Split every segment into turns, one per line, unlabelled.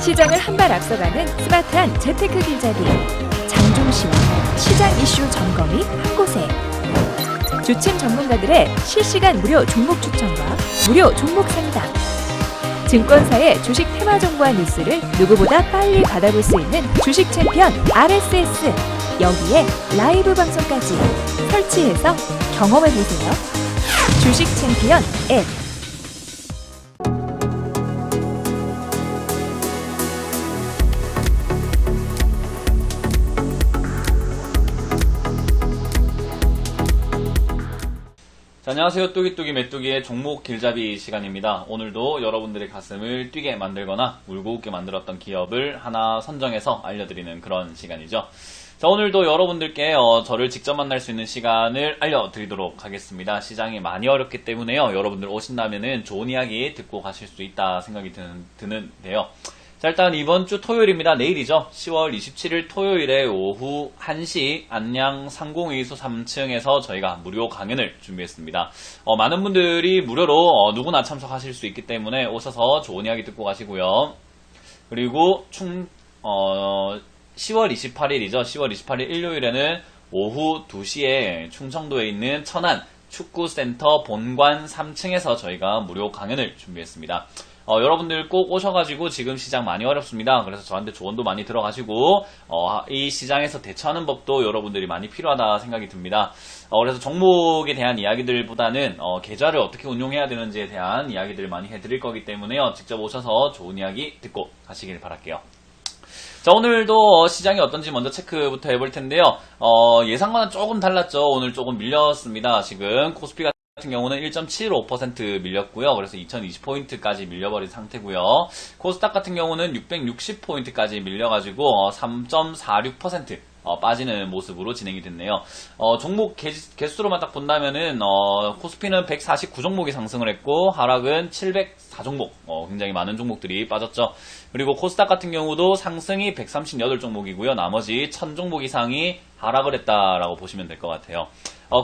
시장을 한 발 앞서가는 스마트한 재테크 길잡이 장종시와 시장 이슈 점검이 한 곳에 주침 전문가들의 실시간 무료 종목 추천과 무료 종목 상담 증권사의 주식 테마 정보와 뉴스를 누구보다 빨리 받아볼 수 있는 주식 챔피언 RSS 여기에 라이브 방송까지 설치해서 경험해보세요. 주식 챔피언 앱
자, 안녕하세요. 뚜기뚜기 메뚜기의 종목 길잡이 시간입니다. 오늘도 여러분들의 가슴을 뛰게 만들거나 울고 웃게 만들었던 기업을 하나 선정해서 알려드리는 그런 시간이죠. 자, 오늘도 여러분들께 저를 직접 만날 수 있는 시간을 알려드리도록 하겠습니다. 시장이 많이 어렵기 때문에요. 여러분들 오신다면은 좋은 이야기 듣고 가실 수 있다 생각이 드는데요. 자, 일단 이번 주 토요일입니다. 내일이죠. 10월 27일 토요일에 오후 1시 안양 상공회의소 3층에서 저희가 무료 강연을 준비했습니다. 많은 분들이 무료로 누구나 참석하실 수 있기 때문에 오셔서 좋은 이야기 듣고 가시고요. 그리고 10월 28일이죠. 10월 28일 일요일에는 오후 2시에 충청도에 있는 천안 축구센터 본관 3층에서 저희가 무료 강연을 준비했습니다. 여러분들 꼭 오셔가지고 지금 시장 많이 어렵습니다. 그래서 저한테 조언도 많이 들어가시고 이 시장에서 대처하는 법도 여러분들이 많이 필요하다 생각이 듭니다. 그래서 종목에 대한 이야기들보다는 계좌를 어떻게 운용해야 되는지에 대한 이야기들을 많이 해드릴 거기 때문에요. 직접 오셔서 좋은 이야기 듣고 가시길 바랄게요. 자, 오늘도 시장이 어떤지 먼저 체크부터 해볼 텐데요. 예상과는 조금 달랐죠. 오늘 조금 밀렸습니다. 지금 코스피 같은 경우는 1.75% 밀렸고요. 그래서 2020포인트까지 밀려버린 상태고요. 코스닥 같은 경우는 660포인트까지 밀려가지고 3.46% 빠지는 모습으로 진행이 됐네요. 종목 개수로만 딱 본다면은 코스피는 149종목이 상승을 했고 하락은 704종목, 굉장히 많은 종목들이 빠졌죠. 그리고 코스닥 같은 경우도 상승이 138종목이고요. 나머지 1000종목 이상이 하락을 했다라고 보시면 될 것 같아요.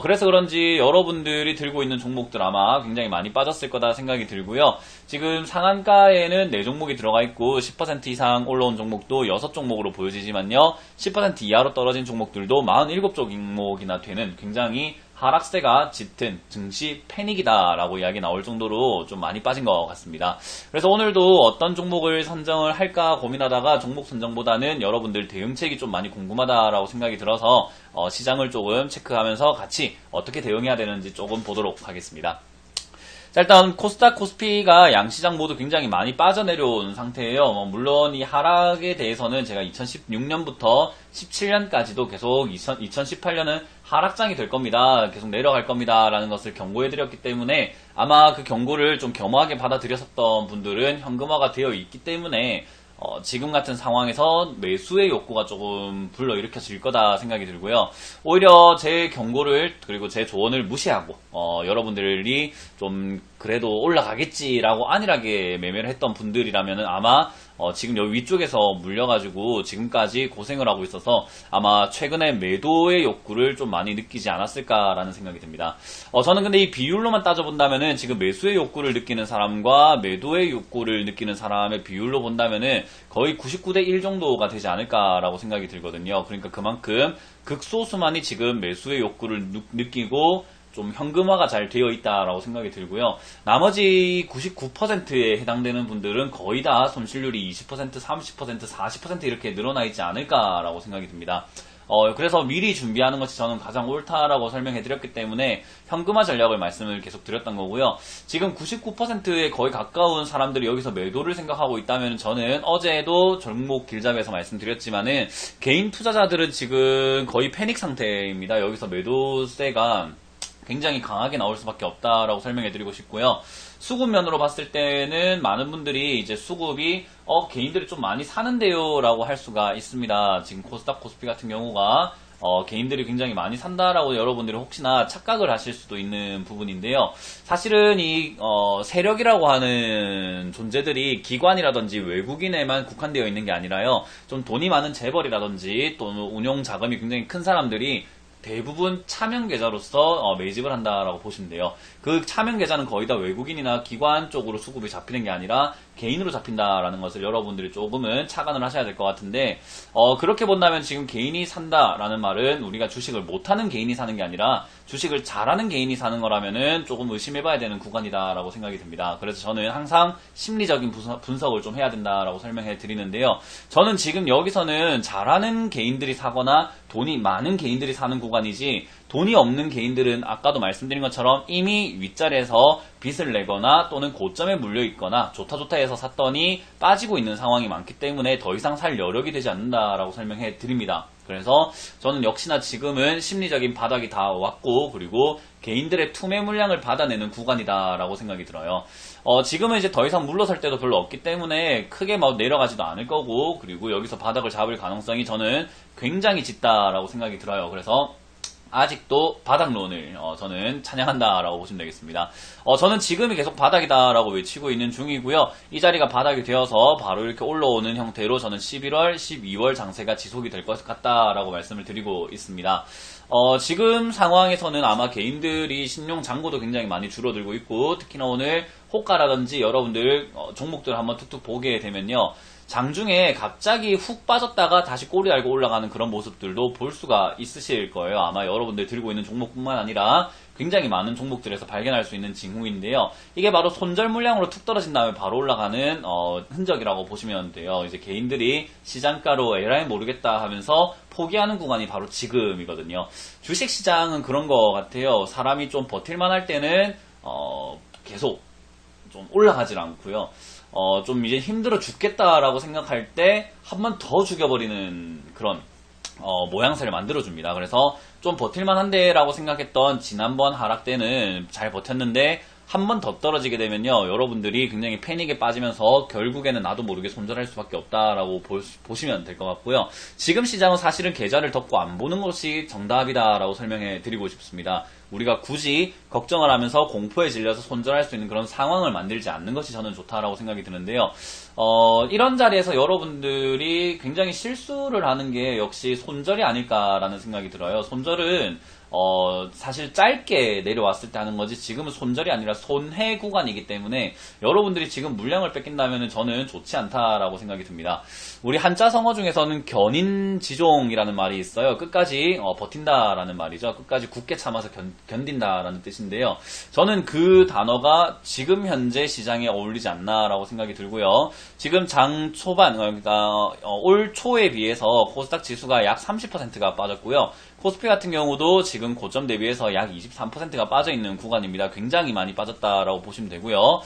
그래서 그런지 여러분들이 들고 있는 종목들 아마 굉장히 많이 빠졌을 거다 생각이 들고요. 지금 상한가에는 4종목이 들어가 있고 10% 이상 올라온 종목도 6종목으로 보여지지만요. 10% 이하로 떨어진 종목들도 47종목이나 되는 굉장히 하락세가 짙은 증시 패닉이다라고 이야기 나올 정도로 좀 많이 빠진 것 같습니다. 그래서 오늘도 어떤 종목을 선정을 할까 고민하다가 종목 선정보다는 여러분들 대응책이 좀 많이 궁금하다라고 생각이 들어서 시장을 조금 체크하면서 같이 어떻게 대응해야 되는지 조금 보도록 하겠습니다. 자, 일단 코스닥, 코스피가 양시장 모두 굉장히 많이 빠져내려온 상태예요. 물론 이 하락에 대해서는 제가 2016년부터 17년까지도 계속 2018년은 하락장이 될 겁니다. 계속 내려갈 겁니다. 라는 것을 경고해드렸기 때문에 아마 그 경고를 좀 겸허하게 받아들였었던 분들은 현금화가 되어 있기 때문에 지금 같은 상황에서 매수의 욕구가 조금 불러일으켜질 거다 생각이 들고요. 오히려 제 경고를 그리고 제 조언을 무시하고 여러분들이 좀 그래도 올라가겠지라고 안일하게 매매를 했던 분들이라면 아마 지금 여기 위쪽에서 물려가지고 지금까지 고생을 하고 있어서 아마 최근에 매도의 욕구를 좀 많이 느끼지 않았을까라는 생각이 듭니다. 저는 근데 이 비율로만 따져본다면은 지금 매수의 욕구를 느끼는 사람과 매도의 욕구를 느끼는 사람의 비율로 본다면은 거의 99대 1 정도가 되지 않을까라고 생각이 들거든요. 그러니까 그만큼 극소수만이 지금 매수의 욕구를 느끼고 좀 현금화가 잘 되어 있다라고 생각이 들고요. 나머지 99%에 해당되는 분들은 거의 다 손실률이 20%, 30%, 40% 이렇게 늘어나 있지 않을까라고 생각이 듭니다. 그래서 미리 준비하는 것이 저는 가장 옳다라고 설명해 드렸기 때문에 현금화 전략을 말씀을 계속 드렸던 거고요. 지금 99%에 거의 가까운 사람들이 여기서 매도를 생각하고 있다면 저는 어제도 종목 길잡이에서 말씀드렸지만은 개인 투자자들은 지금 거의 패닉 상태입니다. 여기서 매도세가 굉장히 강하게 나올 수밖에 없다라고 설명해 드리고 싶고요. 수급 면으로 봤을 때는 많은 분들이 이제 수급이 개인들이 좀 많이 사는데요 라고 할 수가 있습니다. 지금 코스닥 코스피 같은 경우가 개인들이 굉장히 많이 산다라고 여러분들이 혹시나 착각을 하실 수도 있는 부분인데요. 사실은 이 세력이라고 하는 존재들이 기관이라든지 외국인에만 국한되어 있는 게 아니라요. 좀 돈이 많은 재벌이라든지 또 운용 자금이 굉장히 큰 사람들이 대부분 차명 계좌로서 매집을 한다라고 보시면 돼요. 그 차명 계좌는 거의 다 외국인이나 기관 쪽으로 수급이 잡히는 게 아니라 개인으로 잡힌다라는 것을 여러분들이 조금은 착안을 하셔야 될 것 같은데, 그렇게 본다면 지금 개인이 산다라는 말은 우리가 주식을 못하는 개인이 사는 게 아니라 주식을 잘하는 개인이 사는 거라면은 조금 의심해봐야 되는 구간이다라고 생각이 듭니다. 그래서 저는 항상 심리적인 분석을 좀 해야 된다라고 설명해 드리는데요. 저는 지금 여기서는 잘하는 개인들이 사거나 돈이 많은 개인들이 사는 구간이지, 돈이 없는 개인들은 아까도 말씀드린 것처럼 이미 윗자리에서 빚을 내거나 또는 고점에 물려 있거나 좋다 해서 샀더니 빠지고 있는 상황이 많기 때문에 더 이상 살 여력이 되지 않는다라고 설명해 드립니다. 그래서 저는 역시나 지금은 심리적인 바닥이 다 왔고, 그리고 개인들의 투매 물량을 받아내는 구간이다라고 생각이 들어요. 지금은 이제 더 이상 물러설 때도 별로 없기 때문에 크게 막 내려가지도 않을 거고, 그리고 여기서 바닥을 잡을 가능성이 저는 굉장히 짙다라고 생각이 들어요. 그래서 아직도 바닥론을 저는 찬양한다라고 보시면 되겠습니다. 저는 지금이 계속 바닥이다라고 외치고 있는 중이고요. 이 자리가 바닥이 되어서 바로 이렇게 올라오는 형태로 저는 11월, 12월 장세가 지속이 될 것 같다라고 말씀을 드리고 있습니다. 지금 상황에서는 아마 개인들이 신용 잔고도 굉장히 많이 줄어들고 있고, 특히나 오늘 호가라든지 여러분들 종목들 한번 툭툭 보게 되면요, 장중에 갑자기 훅 빠졌다가 다시 꼬리 달고 올라가는 그런 모습들도 볼 수가 있으실 거예요. 아마 여러분들 들고 있는 종목뿐만 아니라 굉장히 많은 종목들에서 발견할 수 있는 징후인데요. 이게 바로 손절 물량으로 툭 떨어진 다음에 바로 올라가는 흔적이라고 보시면 돼요. 이제 개인들이 시장가로 에라이 모르겠다 하면서 포기하는 구간이 바로 지금이거든요. 주식시장은 그런 것 같아요. 사람이 좀 버틸만 할 때는 계속 좀 올라가질 않고요. 좀 이제 힘들어 죽겠다라고 생각할 때 한 번 더 죽여버리는 그런 모양새를 만들어줍니다. 그래서 좀 버틸만한데 라고 생각했던 지난번 하락 때는 잘 버텼는데 한 번 더 떨어지게 되면요, 여러분들이 굉장히 패닉에 빠지면서 결국에는 나도 모르게 손절할 수밖에 없다라고 보시면 될 것 같고요. 지금 시장은 사실은 계좌를 덮고 안 보는 것이 정답이다라고 설명해 드리고 싶습니다. 우리가 굳이 걱정을 하면서 공포에 질려서 손절할 수 있는 그런 상황을 만들지 않는 것이 저는 좋다라고 생각이 드는데요. 이런 자리에서 여러분들이 굉장히 실수를 하는 게 역시 손절이 아닐까라는 생각이 들어요. 손절은 사실 짧게 내려왔을 때 하는 거지, 지금은 손절이 아니라 손해 구간이기 때문에 여러분들이 지금 물량을 뺏긴다면 저는 좋지 않다라고 생각이 듭니다. 우리 한자 성어 중에서는 견인지종이라는 말이 있어요. 끝까지 버틴다라는 말이죠. 끝까지 굳게 참아서 견딘다라는 뜻인데요. 저는 그 단어가 지금 현재 시장에 어울리지 않나라고 생각이 들고요. 지금 장 초반, 그러니까 올 초에 비해서 코스닥 지수가 약 30%가 빠졌고요. 코스피 같은 경우도 지금 고점 대비해서 약 23%가 빠져있는 구간입니다. 굉장히 많이 빠졌다라고 보시면 되고요.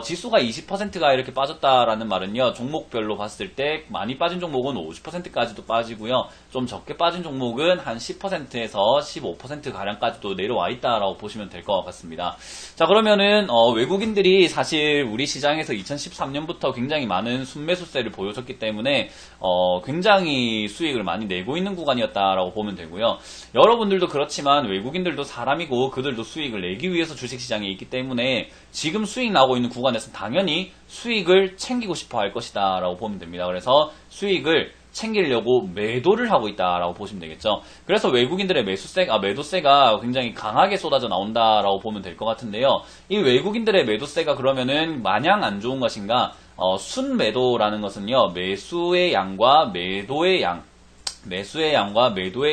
지수가 20%가 이렇게 빠졌다라는 말은요, 종목별로 봤을 때 많이 빠진 종목은 50%까지도 빠지고요. 좀 적게 빠진 종목은 한 10%에서 15%가량까지도 내려와 있다라고 보시면 될 것 같습니다. 자, 그러면은 외국인들이 사실 우리 시장에서 2013년부터 굉장히 많은 순매수세를 보여줬기 때문에 굉장히 수익을 많이 내고 있는 구간이었다라고 보면 되고요. 여러분들도 그렇지만 외국인들도 사람이고 그들도 수익을 내기 위해서 주식시장에 있기 때문에 지금 수익 나고 있는 구간에서는 당연히 수익을 챙기고 싶어 할 것이다 라고 보면 됩니다. 그래서 수익을 챙기려고 매도를 하고 있다라고 보시면 되겠죠. 그래서 외국인들의 매도세가 굉장히 강하게 쏟아져 나온다라고 보면 될 것 같은데요. 이 외국인들의 매도세가 그러면은 마냥 안 좋은 것인가? 순매도라는 것은요, 매수의 양과 매도의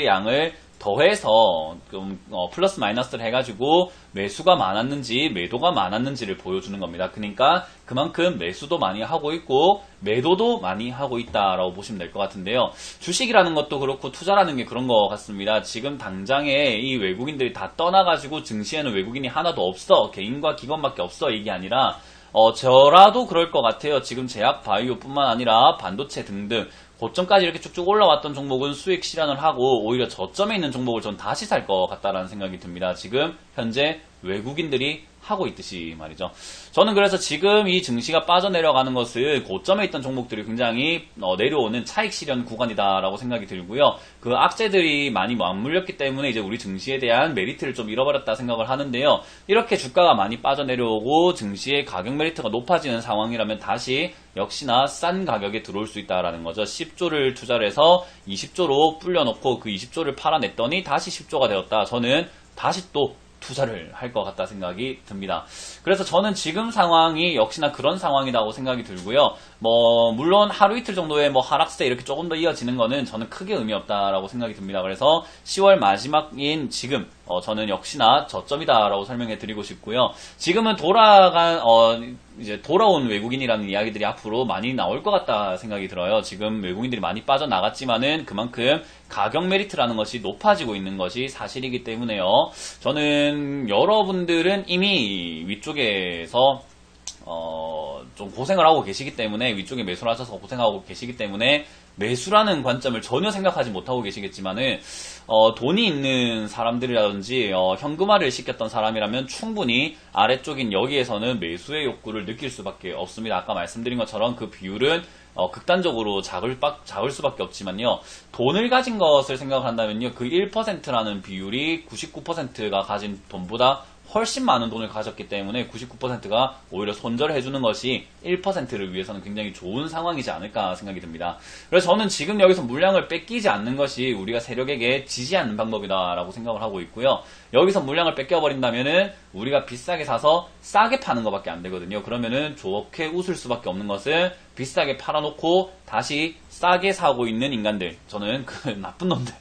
양을 더해서 좀 플러스 마이너스를 해가지고 매수가 많았는지 매도가 많았는지를 보여주는 겁니다. 그러니까 그만큼 매수도 많이 하고 있고 매도도 많이 하고 있다라고 보시면 될 것 같은데요. 주식이라는 것도 그렇고 투자라는 게 그런 것 같습니다. 지금 당장에 이 외국인들이 다 떠나가지고 증시에는 외국인이 하나도 없어, 개인과 기관밖에 없어, 이게 아니라 저라도 그럴 것 같아요. 지금 제약 바이오뿐만 아니라 반도체 등등 고점까지 이렇게 쭉쭉 올라왔던 종목은 수익 실현을 하고 오히려 저점에 있는 종목을 전 다시 살 것 같다라는 생각이 듭니다. 지금 현재 외국인들이 하고 있듯이 말이죠. 저는 그래서 지금 이 증시가 빠져내려가는 것을 고점에 있던 종목들이 굉장히 내려오는 차익 실현 구간이다라고 생각이 들고요. 그 악재들이 많이 맞물렸기 때문에 이제 우리 증시에 대한 메리트를 좀 잃어버렸다 생각을 하는데요. 이렇게 주가가 많이 빠져내려오고 증시의 가격 메리트가 높아지는 상황이라면 다시 역시나 싼 가격에 들어올 수 있다라는 거죠. 10조를 투자를 해서 20조로 불려놓고 그 20조를 팔아냈더니 다시 10조가 되었다. 저는 다시 또 투자를 할 것 같다 생각이 듭니다. 그래서 저는 지금 상황이 역시나 그런 상황이라고 생각이 들고요. 물론 하루 이틀 정도의 하락세 이렇게 조금 더 이어지는 거는 저는 크게 의미 없다라고 생각이 듭니다. 그래서 10월 마지막인 지금 저는 역시나 저점이다라고 설명해 드리고 싶고요. 지금은 이제 돌아온 외국인이라는 이야기들이 앞으로 많이 나올 것 같다 생각이 들어요. 지금 외국인들이 많이 빠져나갔지만은 그만큼 가격 메리트라는 것이 높아지고 있는 것이 사실이기 때문에요. 저는 여러분들은 이미 위쪽에서 좀 고생을 하고 계시기 때문에 위쪽에 매수를 하셔서 고생하고 계시기 때문에 매수라는 관점을 전혀 생각하지 못하고 계시겠지만은 돈이 있는 사람들이라든지 현금화를 시켰던 사람이라면 충분히 아래쪽인 여기에서는 매수의 욕구를 느낄 수밖에 없습니다. 아까 말씀드린 것처럼 그 비율은 극단적으로 작을 수밖에 없지만요. 돈을 가진 것을 생각한다면요. 그 1%라는 비율이 99%가 가진 돈보다 훨씬 많은 돈을 가졌기 때문에 99%가 오히려 손절해주는 것이 1%를 위해서는 굉장히 좋은 상황이지 않을까 생각이 듭니다. 그래서 저는 지금 여기서 물량을 뺏기지 않는 것이 우리가 세력에게 지지 않는 방법이다라고 생각을 하고 있고요. 여기서 물량을 뺏겨버린다면은 우리가 비싸게 사서 싸게 파는 것밖에 안 되거든요. 그러면은 좋게 웃을 수밖에 없는 것은 비싸게 팔아놓고 다시 싸게 사고 있는 인간들, 저는 그 나쁜 놈들,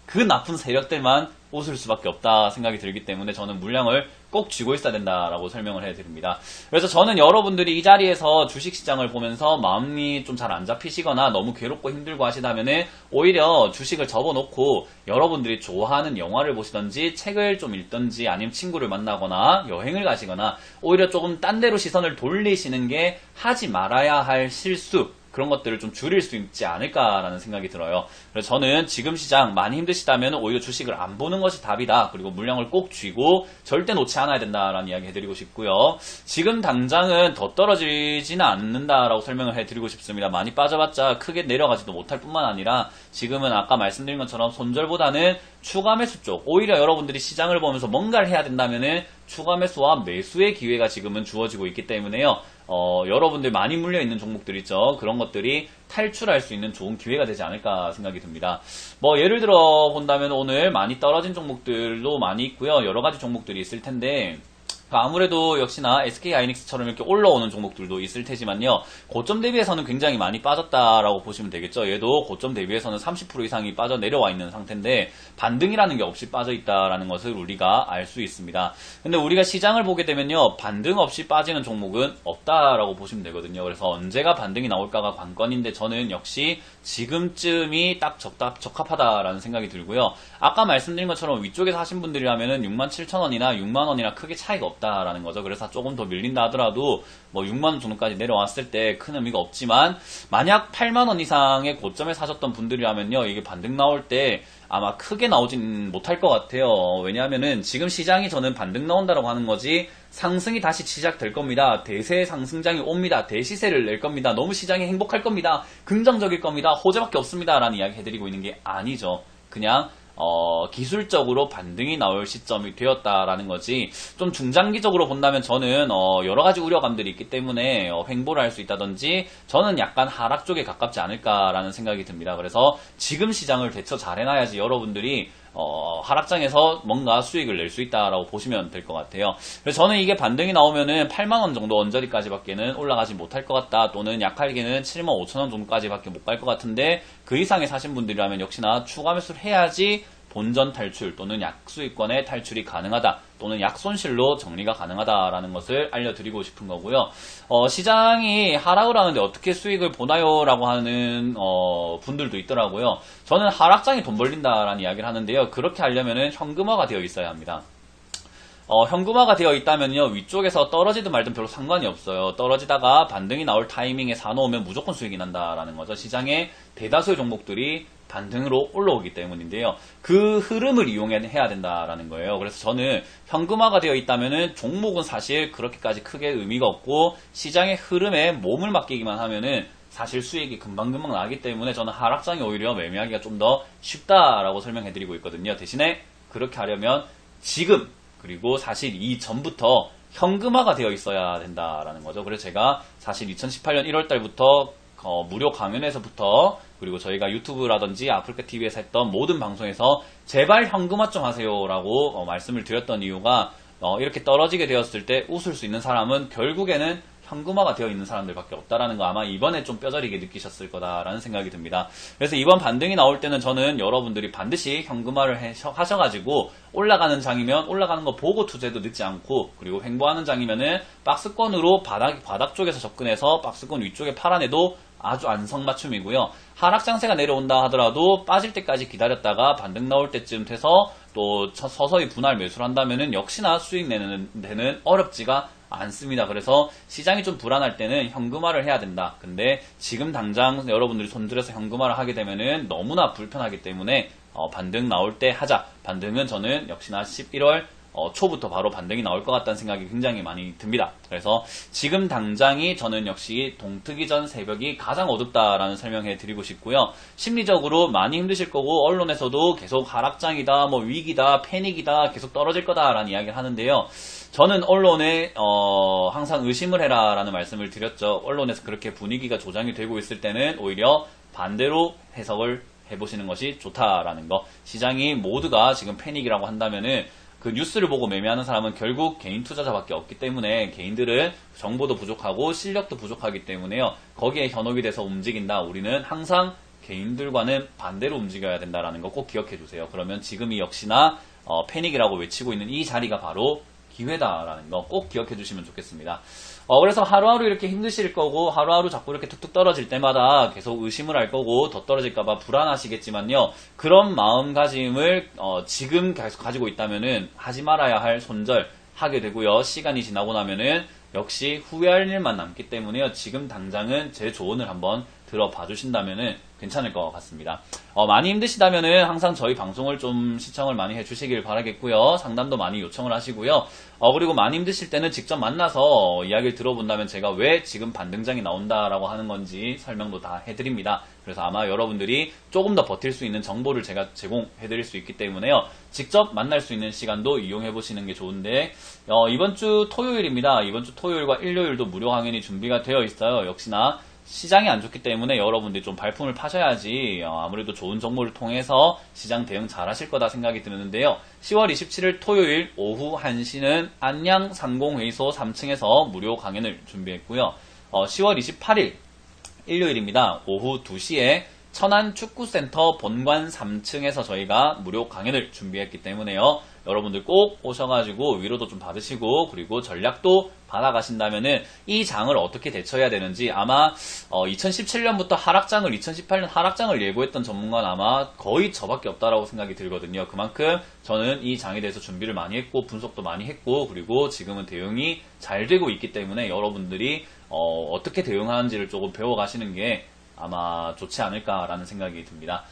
그 나쁜 세력들만 웃을 수밖에 없다 생각이 들기 때문에 저는 물량을 꼭 쥐고 있어야 된다라고 설명을 해드립니다. 그래서 저는 여러분들이 이 자리에서 주식시장을 보면서 마음이 좀 잘 안 잡히시거나 너무 괴롭고 힘들고 하시다면은 오히려 주식을 접어놓고 여러분들이 좋아하는 영화를 보시던지 책을 좀 읽던지 아니면 친구를 만나거나 여행을 가시거나 오히려 조금 딴 데로 시선을 돌리시는 게 하지 말아야 할 실수, 그런 것들을 좀 줄일 수 있지 않을까라는 생각이 들어요. 그래서 저는 지금 시장 많이 힘드시다면 오히려 주식을 안 보는 것이 답이다. 그리고 물량을 꼭 쥐고 절대 놓지 않아야 된다라는 이야기 해드리고 싶고요. 지금 당장은 더 떨어지지는 않는다라고 설명을 해드리고 싶습니다. 많이 빠져봤자 크게 내려가지도 못할 뿐만 아니라 지금은 아까 말씀드린 것처럼 손절보다는 추가 매수 쪽, 오히려 여러분들이 시장을 보면서 뭔가를 해야 된다면은 추가 매수와 매수의 기회가 지금은 주어지고 있기 때문에요. 여러분들 많이 물려있는 종목들 있죠. 그런 것들이 탈출할 수 있는 좋은 기회가 되지 않을까 생각이 듭니다. 예를 들어 본다면 오늘 많이 떨어진 종목들도 많이 있고요. 여러 가지 종목들이 있을 텐데, 아무래도 역시나 SK하이닉스처럼 이렇게 올라오는 종목들도 있을 테지만요. 고점 대비해서는 굉장히 많이 빠졌다라고 보시면 되겠죠. 얘도 고점 대비해서는 30% 이상이 빠져 내려와 있는 상태인데 반등이라는 게 없이 빠져 있다라는 것을 우리가 알 수 있습니다. 근데 우리가 시장을 보게 되면요. 반등 없이 빠지는 종목은 없다라고 보시면 되거든요. 그래서 언제가 반등이 나올까가 관건인데 저는 역시 지금쯤이 딱 적합하다라는 생각이 들고요. 아까 말씀드린 것처럼 위쪽에서 하신 분들이라면은 67,000원이나 6만원이나 크게 차이가 없다라는 거죠. 그래서 조금 더 밀린다 하더라도 6만원 정도까지 내려왔을 때 큰 의미가 없지만 만약 8만원 이상의 고점에 사셨던 분들이라면요. 이게 반등 나올 때 아마 크게 나오진 못할 것 같아요. 왜냐하면은 지금 시장이 저는 반등 나온다라고 하는 거지 상승이 다시 시작될 겁니다. 대세 상승장이 옵니다. 대시세를 낼 겁니다. 너무 시장이 행복할 겁니다. 긍정적일 겁니다. 호재밖에 없습니다. 라는 이야기 해드리고 있는 게 아니죠. 그냥 기술적으로 반등이 나올 시점이 되었다라는 거지, 좀 중장기적으로 본다면 저는 여러 가지 우려감들이 있기 때문에 횡보를 할 수 있다든지 저는 약간 하락 쪽에 가깝지 않을까라는 생각이 듭니다. 그래서 지금 시장을 대처 잘 해놔야지 여러분들이 하락장에서 뭔가 수익을 낼 수 있다라고 보시면 될 것 같아요. 그래서 저는 이게 반등이 나오면은 8만원 정도 언저리까지밖에는 올라가지 못할 것 같다, 또는 약하게는 75,000원 정도까지밖에 못 갈 것 같은데 그 이상에 사신 분들이라면 역시나 추가 매수를 해야지 본전 탈출 또는 약수익권의 탈출이 가능하다, 또는 약손실로 정리가 가능하다라는 것을 알려드리고 싶은 거고요. 시장이 하락을 하는데 어떻게 수익을 보나요? 라고 하는 분들도 있더라고요. 저는 하락장이 돈 벌린다라는 이야기를 하는데요. 그렇게 하려면은 현금화가 되어 있어야 합니다. 현금화가 되어 있다면요, 위쪽에서 떨어지든 말든 별로 상관이 없어요. 떨어지다가 반등이 나올 타이밍에 사놓으면 무조건 수익이 난다라는 거죠. 시장의 대다수의 종목들이 반등으로 올라오기 때문인데요. 그 흐름을 이용해야 된다라는 거예요. 그래서 저는 현금화가 되어 있다면은 종목은 사실 그렇게까지 크게 의미가 없고 시장의 흐름에 몸을 맡기기만 하면은 사실 수익이 금방금방 나기 때문에 저는 하락장이 오히려 매매하기가 좀 더 쉽다라고 설명해드리고 있거든요. 대신에 그렇게 하려면 지금 그리고 사실 이전부터 현금화가 되어 있어야 된다라는 거죠. 그래서 제가 사실 2018년 1월달부터 무료 강연에서부터 그리고 저희가 유튜브라든지 아프리카 TV에서 했던 모든 방송에서 제발 현금화 좀 하세요라고 말씀을 드렸던 이유가 이렇게 떨어지게 되었을 때 웃을 수 있는 사람은 결국에는 현금화가 되어 있는 사람들밖에 없다라는 거 아마 이번에 좀 뼈저리게 느끼셨을 거다라는 생각이 듭니다. 그래서 이번 반등이 나올 때는 저는 여러분들이 반드시 현금화를 하셔가지고 올라가는 장이면 올라가는 거 보고 투자해도 늦지 않고 그리고 횡보하는 장이면은 박스권으로 바닥 쪽에서 접근해서 박스권 위쪽에 팔아내도 아주 안성맞춤이고요. 하락장세가 내려온다 하더라도 빠질 때까지 기다렸다가 반등 나올 때쯤 돼서 또 서서히 분할 매수를 한다면은 역시나 수익 내는 데는 어렵지가 않습니다. 그래서 시장이 좀 불안할 때는 현금화를 해야 된다. 근데 지금 당장 여러분들이 손들여서 현금화를 하게 되면은 너무나 불편하기 때문에 반등 나올 때 하자. 반등은 저는 역시나 11월 초부터 바로 반등이 나올 것 같다는 생각이 굉장히 많이 듭니다. 그래서 지금 당장이 저는 역시 동트기 전 새벽이 가장 어둡다라는 설명해 드리고 싶고요. 심리적으로 많이 힘드실 거고 언론에서도 계속 하락장이다, 뭐 위기다, 패닉이다, 계속 떨어질 거다라는 이야기를 하는데요. 저는 언론에 항상 의심을 해라라는 말씀을 드렸죠. 언론에서 그렇게 분위기가 조장이 되고 있을 때는 오히려 반대로 해석을 해보시는 것이 좋다라는 거. 시장이 모두가 지금 패닉이라고 한다면은 그 뉴스를 보고 매매하는 사람은 결국 개인 투자자밖에 없기 때문에 개인들은 정보도 부족하고 실력도 부족하기 때문에요. 거기에 현혹이 돼서 움직인다. 우리는 항상 개인들과는 반대로 움직여야 된다는 거 꼭 기억해 주세요. 그러면 지금이 역시나 패닉이라고 외치고 있는 이 자리가 바로 기회다라는 거 꼭 기억해 주시면 좋겠습니다. 그래서 하루하루 이렇게 힘드실 거고 하루하루 자꾸 이렇게 툭툭 떨어질 때마다 계속 의심을 할 거고 더 떨어질까봐 불안하시겠지만요. 그런 마음가짐을 지금 계속 가지고 있다면은 하지 말아야 할 손절하게 되고요. 시간이 지나고 나면은 역시 후회할 일만 남기 때문에요. 지금 당장은 제 조언을 한번 들어봐 주신다면은 괜찮을 것 같습니다. 많이 힘드시다면은 항상 저희 방송을 좀 시청을 많이 해주시길 바라겠고요. 상담도 많이 요청을 하시고요. 그리고 많이 힘드실 때는 직접 만나서 이야기를 들어본다면 제가 왜 지금 반등장이 나온다라고 하는 건지 설명도 다 해드립니다. 그래서 아마 여러분들이 조금 더 버틸 수 있는 정보를 제가 제공해드릴 수 있기 때문에요. 직접 만날 수 있는 시간도 이용해보시는 게 좋은데 이번 주 토요일입니다. 이번 주 토요일과 일요일도 무료 강연이 준비가 되어 있어요. 역시나 시장이 안 좋기 때문에 여러분들이 좀 발품을 파셔야지 아무래도 좋은 정보를 통해서 시장 대응 잘 하실 거다 생각이 드는데요. 10월 27일 토요일 오후 1시는 안양 상공회의소 3층에서 무료 강연을 준비했고요. 10월 28일 일요일입니다. 오후 2시에 천안축구센터 본관 3층에서 저희가 무료 강연을 준비했기 때문에요. 여러분들 꼭 오셔가지고 위로도 좀 받으시고 그리고 전략도 받아가신다면은 이 장을 어떻게 대처해야 되는지 아마 2017년부터 하락장을 2018년 하락장을 예고했던 전문가는 아마 거의 저밖에 없다라고 생각이 들거든요. 그만큼 저는 이 장에 대해서 준비를 많이 했고 분석도 많이 했고 그리고 지금은 대응이 잘 되고 있기 때문에 여러분들이 어떻게 대응하는지를 조금 배워가시는 게 아마 좋지 않을까라는 생각이 듭니다.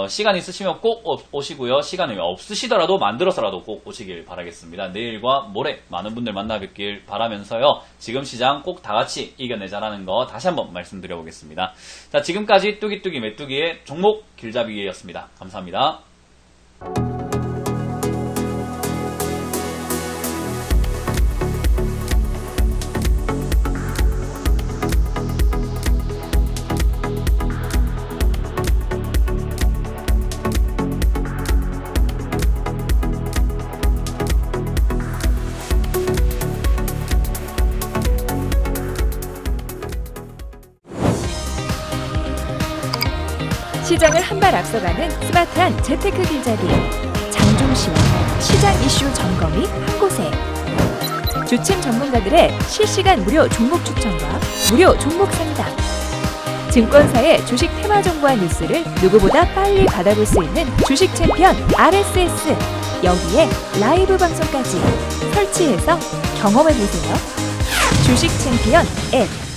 시간 있으시면 꼭 오시고요. 시간이 없으시더라도 만들어서라도 꼭 오시길 바라겠습니다. 내일과 모레 많은 분들 만나 뵙길 바라면서요. 지금 시장 꼭 다같이 이겨내자라는 거 다시 한번 말씀드려보겠습니다. 자, 지금까지 뚜기뚜기 메뚜기의 종목 길잡이였습니다. 감사합니다.
시장을 한 발 앞서가는 스마트한 재테크 길잡이 장종시와 시장 이슈 점검이 한 곳에 주침 전문가들의 실시간 무료 종목 추천과 무료 종목 상담 증권사의 주식 테마 정보와 뉴스를 누구보다 빨리 받아볼 수 있는 주식 챔피언 RSS 여기에 라이브 방송까지 설치해서 경험해보세요. 주식 챔피언 앱